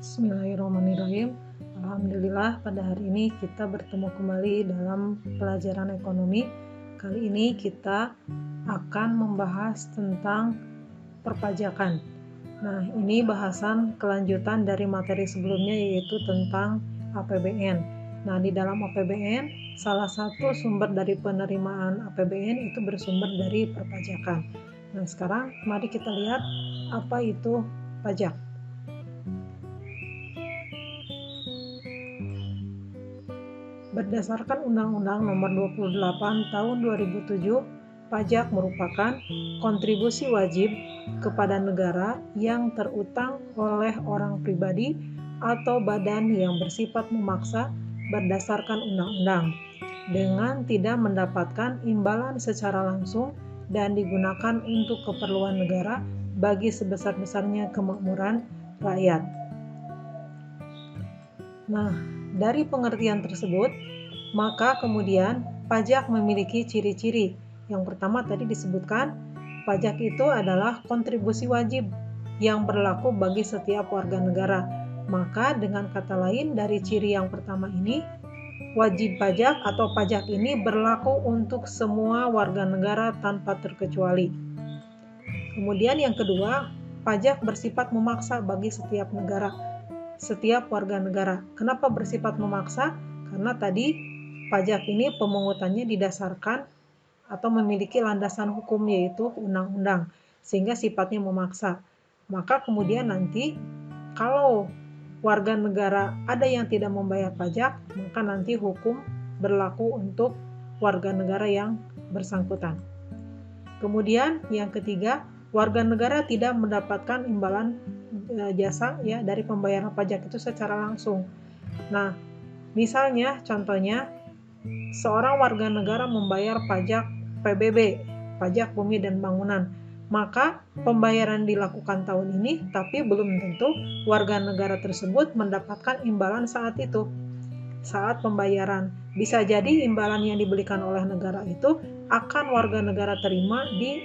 Bismillahirrahmanirrahim. Alhamdulillah pada hari ini kita bertemu kembali dalam pelajaran ekonomi. Kali ini kita akan membahas tentang perpajakan. Nah, ini bahasan kelanjutan dari materi sebelumnya yaitu tentang APBN. Nah, di dalam APBN, salah satu sumber dari penerimaan APBN itu bersumber dari perpajakan. Nah, sekarang mari kita lihat apa itu pajak. Berdasarkan Undang-Undang Nomor 28 Tahun 2007, pajak merupakan kontribusi wajib kepada negara yang terutang oleh orang pribadi atau badan yang bersifat memaksa berdasarkan undang-undang, dengan tidak mendapatkan imbalan secara langsung dan digunakan untuk keperluan negara bagi sebesar-besarnya kemakmuran rakyat. Nah, dari pengertian tersebut, maka kemudian pajak memiliki ciri-ciri. Yang pertama tadi disebutkan, pajak itu adalah kontribusi wajib yang berlaku bagi setiap warga negara. Maka dengan kata lain dari ciri yang pertama ini, wajib pajak atau pajak ini berlaku untuk semua warga negara tanpa terkecuali. Kemudian yang kedua, pajak bersifat memaksa bagi setiap negara. Setiap warga negara. Kenapa bersifat memaksa? Karena tadi pajak ini pemungutannya didasarkan atau memiliki landasan hukum yaitu undang-undang, sehingga sifatnya memaksa. Maka kemudian nanti kalau warga negara ada yang tidak membayar pajak, maka nanti hukum berlaku untuk warga negara yang bersangkutan. Kemudian yang ketiga, warga negara tidak mendapatkan imbalan jasa ya dari pembayaran pajak itu secara langsung. Nah, misalnya contohnya seorang warga negara membayar pajak PBB, pajak bumi dan bangunan, maka pembayaran dilakukan tahun ini, tapi belum tentu warga negara tersebut mendapatkan imbalan saat itu. Saat pembayaran, bisa jadi imbalan yang diberikan oleh negara itu akan warga negara terima di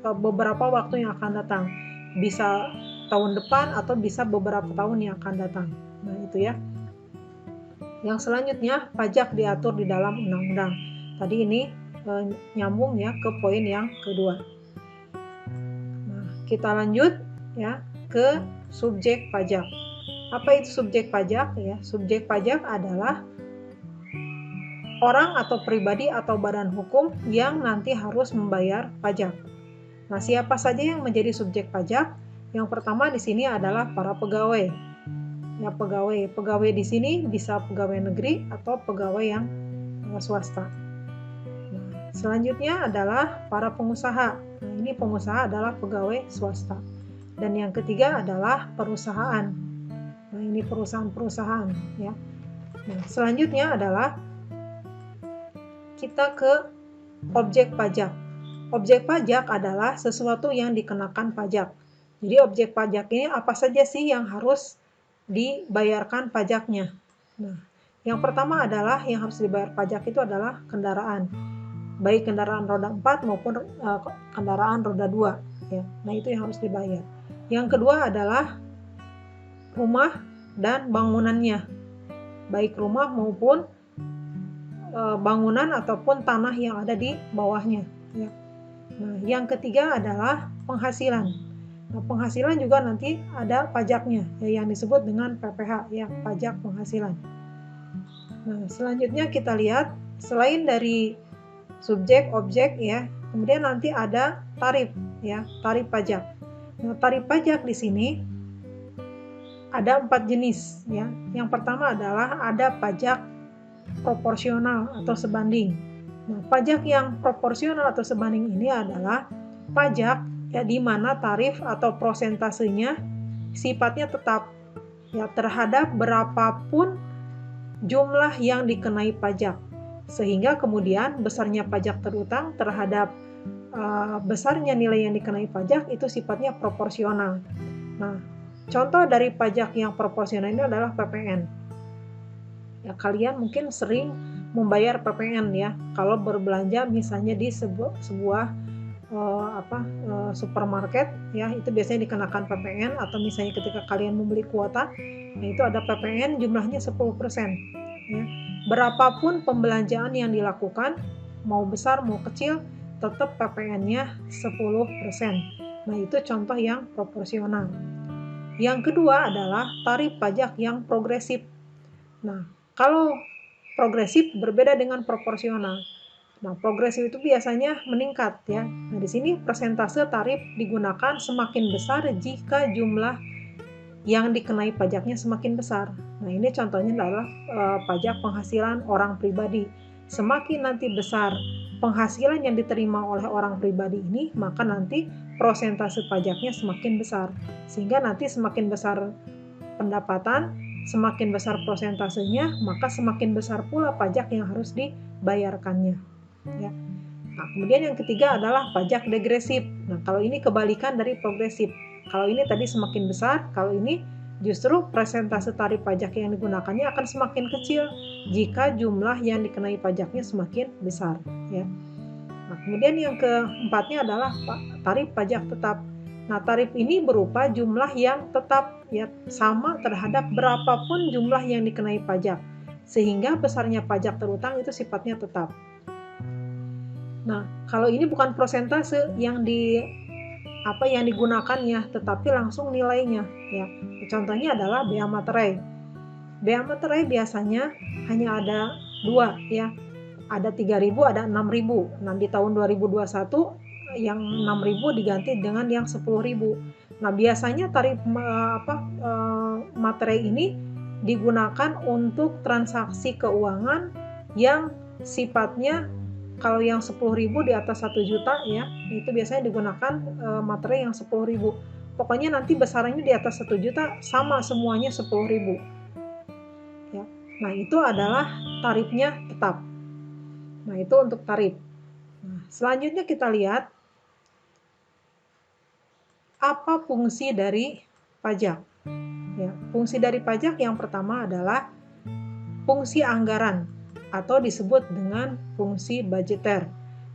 beberapa waktu yang akan datang. Bisa tahun depan atau bisa beberapa tahun yang akan datang. Nah, itu ya. Yang selanjutnya, pajak diatur di dalam undang-undang. Tadi ini nyambung ya ke poin yang kedua. Nah, kita lanjut ya ke subjek pajak. Apa itu subjek pajak ya? Subjek pajak adalah orang atau pribadi atau badan hukum yang nanti harus membayar pajak. Nah, siapa saja yang menjadi subjek pajak? Yang pertama di sini adalah para pegawai. Ya, pegawai di sini bisa pegawai negeri atau pegawai yang swasta. Nah, selanjutnya adalah para pengusaha. Nah, ini pengusaha adalah pegawai swasta. Dan yang ketiga adalah perusahaan. Nah, ini perusahaan-perusahaan ya. Nah, selanjutnya adalah kita ke objek pajak. Objek pajak adalah sesuatu yang dikenakan pajak. Jadi objek pajak ini apa saja sih yang harus dibayarkan pajaknya? Nah, yang pertama adalah yang harus dibayar pajak itu adalah kendaraan. Baik kendaraan roda 4 maupun kendaraan roda 2 ya. Nah, itu yang harus dibayar. Yang kedua adalah rumah dan bangunannya. Baik rumah maupun bangunan ataupun tanah yang ada di bawahnya ya. Nah, yang ketiga adalah penghasilan. Nah, penghasilan juga nanti ada pajaknya ya, yang disebut dengan PPH ya, pajak penghasilan. Nah, selanjutnya kita lihat selain dari subjek, objek ya, kemudian nanti ada tarif ya, tarif pajak. Nah, tarif pajak di sini ada 4 jenis ya. Yang pertama adalah ada pajak proporsional atau sebanding. Nah, pajak yang proporsional atau sebanding ini adalah pajak ya di mana tarif atau prosentasenya sifatnya tetap ya terhadap berapapun jumlah yang dikenai pajak. Sehingga kemudian besarnya pajak terutang terhadap besarnya nilai yang dikenai pajak itu sifatnya proporsional. Nah, contoh dari pajak yang proporsional ini adalah PPN. Ya, kalian mungkin sering membayar PPN ya kalau berbelanja misalnya di sebuah supermarket ya, itu biasanya dikenakan PPN, atau misalnya ketika kalian membeli kuota, nah itu ada PPN jumlahnya 10% ya. Berapapun pembelanjaan yang dilakukan, mau besar mau kecil, tetap PPN-nya 10%. Nah, itu contoh yang proporsional. Yang kedua adalah tarif pajak yang progresif. Nah, kalau progresif berbeda dengan proporsional. Nah, progresif itu biasanya meningkat ya. Nah, di sini persentase tarif digunakan semakin besar jika jumlah yang dikenai pajaknya semakin besar. Nah, ini contohnya adalah pajak penghasilan orang pribadi. Semakin nanti besar penghasilan yang diterima oleh orang pribadi ini, maka nanti persentase pajaknya semakin besar. Sehingga nanti semakin besar pendapatan, semakin besar persentasenya, maka semakin besar pula pajak yang harus dibayarkannya. Ya. Nah, kemudian yang ketiga adalah pajak degresif. Nah, kalau ini kebalikan dari progresif. Kalau ini tadi semakin besar, kalau ini justru persentase tarif pajak yang digunakannya akan semakin kecil jika jumlah yang dikenai pajaknya semakin besar. Ya. Nah, kemudian yang keempatnya adalah tarif pajak tetap. Nah, tarif ini berupa jumlah yang tetap ya, sama terhadap berapapun jumlah yang dikenai pajak, sehingga besarnya pajak terutang itu sifatnya tetap. Nah, kalau ini bukan persentase yang digunakannya, tetapi langsung nilainya ya. Contohnya adalah bea materai. Bea materai biasanya hanya ada dua ya. Ada 3.000, ada 6.000. Nah, di tahun 2021 yang 6.000 diganti dengan yang 10.000. Nah, biasanya tarif materai ini digunakan untuk transaksi keuangan yang sifatnya, kalau yang 10.000 di atas 1 juta ya, itu biasanya digunakan materai yang 10.000. Pokoknya nanti besarannya di atas 1 juta sama semuanya 10.000. Ya. Nah, itu adalah tarifnya tetap. Nah, itu untuk tarif. Nah, selanjutnya kita lihat apa fungsi dari pajak. Ya, fungsi dari pajak yang pertama adalah fungsi anggaran atau disebut dengan fungsi budgeter.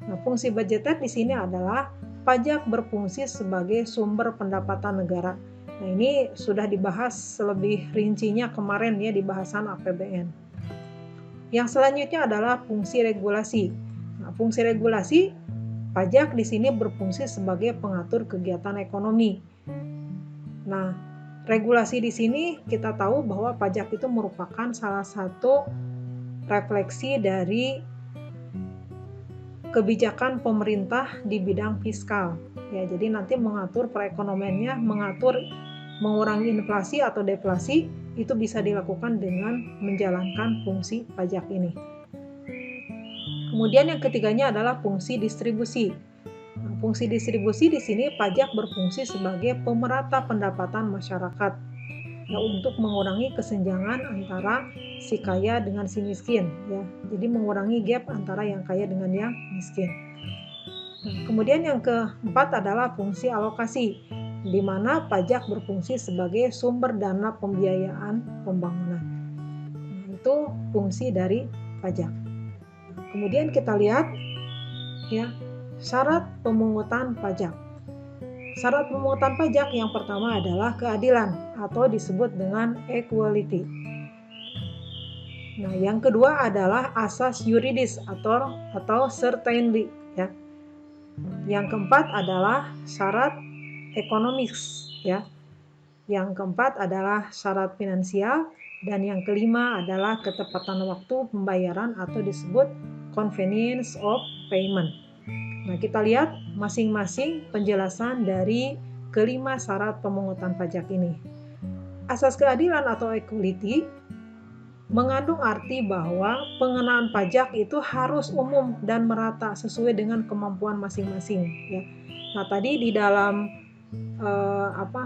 Nah, fungsi budgeter di sini adalah pajak berfungsi sebagai sumber pendapatan negara. Nah, ini sudah dibahas lebih rincinya kemarin ya di bahasan APBN. Yang selanjutnya adalah fungsi regulasi. Nah, fungsi regulasi pajak di sini berfungsi sebagai pengatur kegiatan ekonomi. Nah, regulasi di sini kita tahu bahwa pajak itu merupakan salah satu refleksi dari kebijakan pemerintah di bidang fiskal. Ya, jadi nanti mengatur perekonomiannya, mengurangi inflasi atau deflasi, itu bisa dilakukan dengan menjalankan fungsi pajak ini. Kemudian yang ketiganya adalah fungsi distribusi. Nah, fungsi distribusi di sini pajak berfungsi sebagai pemerata pendapatan masyarakat ya, untuk mengurangi kesenjangan antara si kaya dengan si miskin ya. Jadi mengurangi gap antara yang kaya dengan yang miskin. Nah, kemudian yang keempat adalah fungsi alokasi, di mana pajak berfungsi sebagai sumber dana pembiayaan pembangunan. Nah, itu fungsi dari pajak. Kemudian kita lihat ya, syarat pemungutan pajak. Syarat pemungutan pajak yang pertama adalah keadilan atau disebut dengan equality. Nah, yang kedua adalah asas yuridis atau certainty ya. Yang keempat adalah syarat ekonomis ya. Yang keempat adalah syarat finansial, dan yang kelima adalah ketepatan waktu pembayaran atau disebut convenience of payment. Nah, kita lihat masing-masing penjelasan dari kelima syarat pemungutan pajak ini. Asas keadilan atau equality mengandung arti bahwa pengenaan pajak itu harus umum dan merata sesuai dengan kemampuan masing-masing ya. Nah, tadi di dalam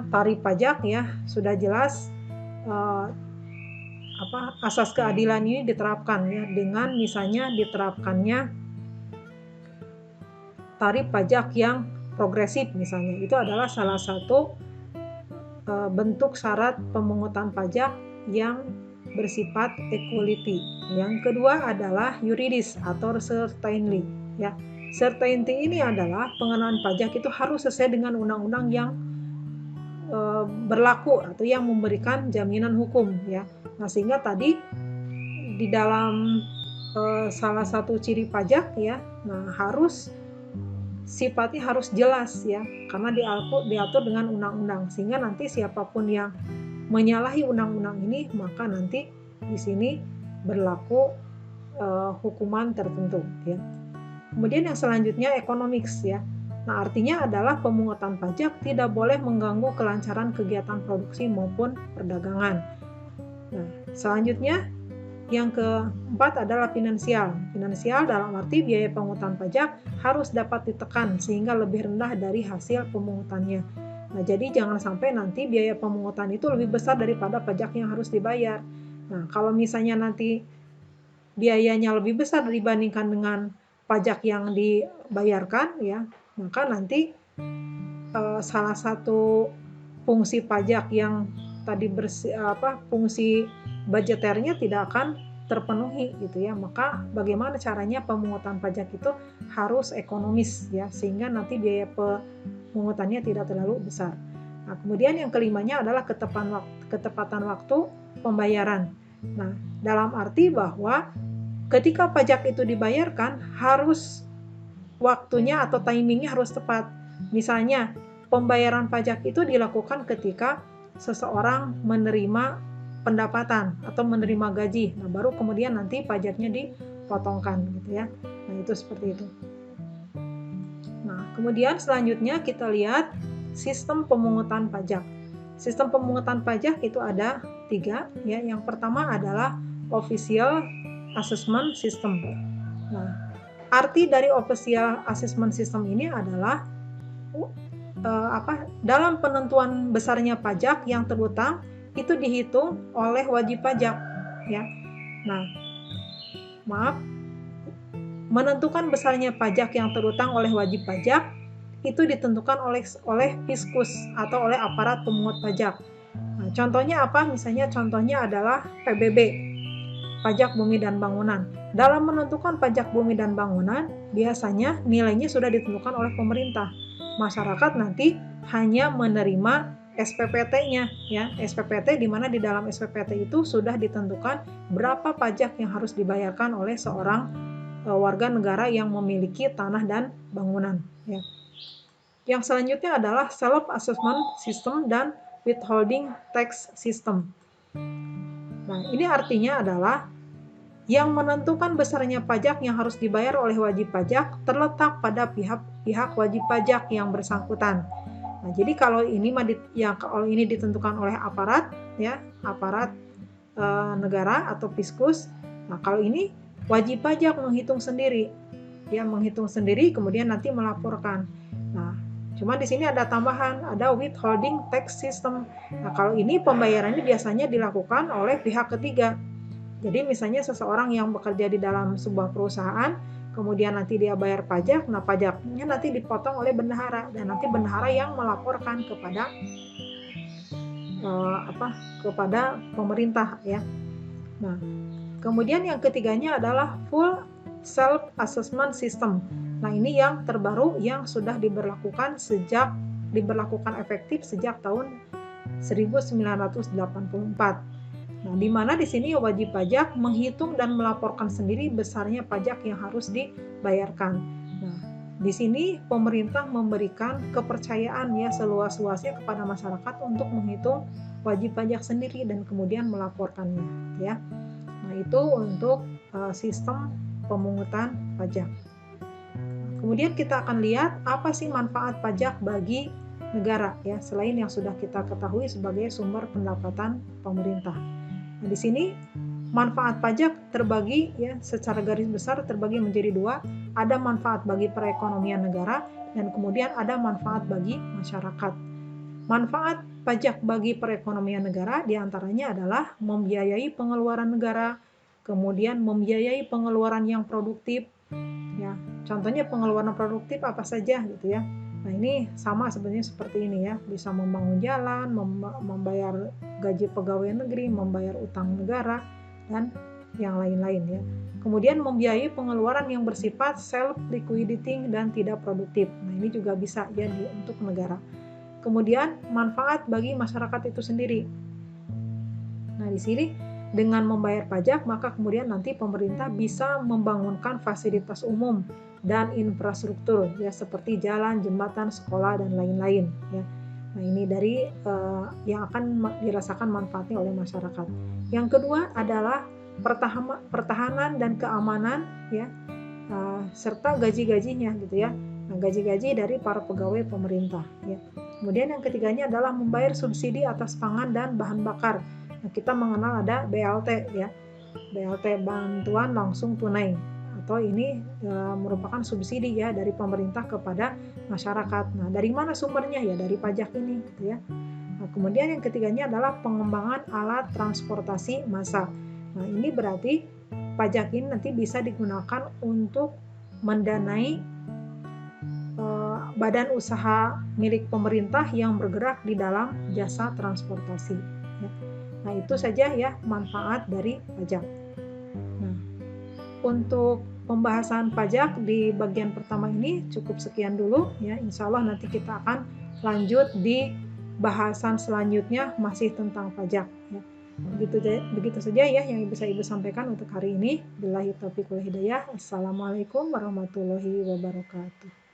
tarif pajak ya sudah jelas asas keadilan ini diterapkan ya, dengan misalnya diterapkannya tarif pajak yang progresif misalnya, itu adalah salah satu bentuk syarat pemungutan pajak yang bersifat equality. Yang kedua adalah yuridis atau certainty ya. Certainty ini adalah pengenaan pajak itu harus sesuai dengan undang-undang yang berlaku atau yang memberikan jaminan hukum ya. Nah, sehingga tadi di dalam salah satu ciri pajak ya, nah sifatnya harus jelas ya, karena diatur dengan undang-undang, sehingga nanti siapapun yang menyalahi undang-undang ini maka nanti di sini berlaku hukuman tertentu ya. Kemudian yang selanjutnya economics ya. Nah, artinya adalah pemungutan pajak tidak boleh mengganggu kelancaran kegiatan produksi maupun perdagangan. Nah, selanjutnya yang keempat adalah finansial. Finansial dalam arti biaya pemungutan pajak harus dapat ditekan sehingga lebih rendah dari hasil pemungutannya. Nah, jadi jangan sampai nanti biaya pemungutan itu lebih besar daripada pajak yang harus dibayar. Nah, kalau misalnya nanti biayanya lebih besar dibandingkan dengan pajak yang dibayarkan ya, maka nanti salah satu fungsi pajak yang tadi fungsi budgeternya tidak akan terpenuhi gitu ya. Maka bagaimana caranya pemungutan pajak itu harus ekonomis ya, sehingga nanti biaya pemungutannya tidak terlalu besar. Nah, kemudian yang kelimanya adalah ketepatan waktu pembayaran. Nah, dalam arti bahwa ketika pajak itu dibayarkan harus waktunya atau timingnya harus tepat. Misalnya pembayaran pajak itu dilakukan ketika seseorang menerima pendapatan atau menerima gaji. Nah, baru kemudian nanti pajaknya dipotongkan gitu ya. Nah, itu seperti itu. Nah, kemudian selanjutnya kita lihat sistem pemungutan pajak. Sistem pemungutan pajak itu ada 3 ya. Yang pertama adalah official assessment system. Nah, arti dari official assessment system ini adalah dalam penentuan besarnya pajak yang terutang itu dihitung oleh wajib pajak ya. Nah, menentukan besarnya pajak yang terutang oleh wajib pajak itu ditentukan oleh Fiskus atau oleh aparat pemungut pajak. Nah, contohnya apa? Misalnya contohnya adalah PBB, pajak bumi dan bangunan. Dalam menentukan pajak bumi dan bangunan, biasanya nilainya sudah ditentukan oleh pemerintah. Masyarakat nanti hanya menerima SPPT-nya ya. SPPT di mana di dalam SPPT itu sudah ditentukan berapa pajak yang harus dibayarkan oleh seorang warga negara yang memiliki tanah dan bangunan ya. Yang selanjutnya adalah self assessment system dan withholding tax system. Nah, ini artinya adalah yang menentukan besarnya pajak yang harus dibayar oleh wajib pajak terletak pada pihak wajib pajak yang bersangkutan. Nah, jadi kalau ini ditentukan oleh aparat ya, aparat negara atau Fiskus. Nah, kalau ini wajib pajak menghitung sendiri. Dia menghitung sendiri kemudian nanti melaporkan. Nah, cuma di sini ada tambahan, ada withholding tax system. Nah, kalau ini pembayarannya biasanya dilakukan oleh pihak ketiga. Jadi misalnya seseorang yang bekerja di dalam sebuah perusahaan, kemudian nanti dia bayar pajak, nah pajaknya nanti dipotong oleh bendahara dan nanti bendahara yang melaporkan kepada kepada pemerintah ya. Nah, kemudian yang ketiganya adalah full self assessment system. Nah, ini yang terbaru yang sudah diberlakukan efektif sejak tahun 1984. Nah, di mana di sini wajib pajak menghitung dan melaporkan sendiri besarnya pajak yang harus dibayarkan. Nah, di sini pemerintah memberikan kepercayaan ya seluas-luasnya kepada masyarakat untuk menghitung wajib pajak sendiri dan kemudian melaporkannya ya. Nah, itu untuk sistem pemungutan pajak. Kemudian kita akan lihat apa sih manfaat pajak bagi negara ya, selain yang sudah kita ketahui sebagai sumber pendapatan pemerintah. Nah, di sini manfaat pajak terbagi ya secara garis besar terbagi menjadi 2. Ada manfaat bagi perekonomian negara dan kemudian ada manfaat bagi masyarakat. Manfaat pajak bagi perekonomian negara diantaranya adalah membiayai pengeluaran negara, kemudian membiayai pengeluaran yang produktif. Ya, contohnya pengeluaran produktif apa saja gitu ya. Nah, ini sama sebenarnya seperti ini ya, bisa membangun jalan, membayar gaji pegawai negeri, membayar utang negara, dan yang lain-lain ya. Kemudian membiayai pengeluaran yang bersifat self liquidating dan tidak produktif. Nah, ini juga bisa ya untuk negara. Kemudian manfaat bagi masyarakat itu sendiri. Nah, di sini dengan membayar pajak maka kemudian nanti pemerintah bisa membangunkan fasilitas umum dan infrastruktur ya seperti jalan, jembatan, sekolah dan lain-lain ya. Nah, ini dari yang akan dirasakan manfaatnya oleh masyarakat. Yang kedua adalah pertahanan dan keamanan ya serta gaji-gajinya gitu ya. Nah, gaji-gaji dari para pegawai pemerintah ya. Kemudian yang ketiganya adalah membayar subsidi atas pangan dan bahan bakar. Nah, kita mengenal ada BLT ya, BLT bantuan langsung tunai atau ini merupakan subsidi ya dari pemerintah kepada masyarakat. Nah, dari mana sumbernya ya? Dari pajak ini gitu ya. Nah, kemudian yang ketiganya adalah pengembangan alat transportasi massal. Nah, ini berarti pajak ini nanti bisa digunakan untuk mendanai badan usaha milik pemerintah yang bergerak di dalam jasa transportasi. Ya. Nah, itu saja ya manfaat dari pajak. Nah, untuk pembahasan pajak di bagian pertama ini cukup sekian dulu ya. Insya Allah nanti kita akan lanjut di bahasan selanjutnya masih tentang pajak ya. Begitu saja ya yang bisa Ibu sampaikan untuk hari ini. Billahi taufiq wal hidayah. Assalamualaikum warahmatullahi wabarakatuh.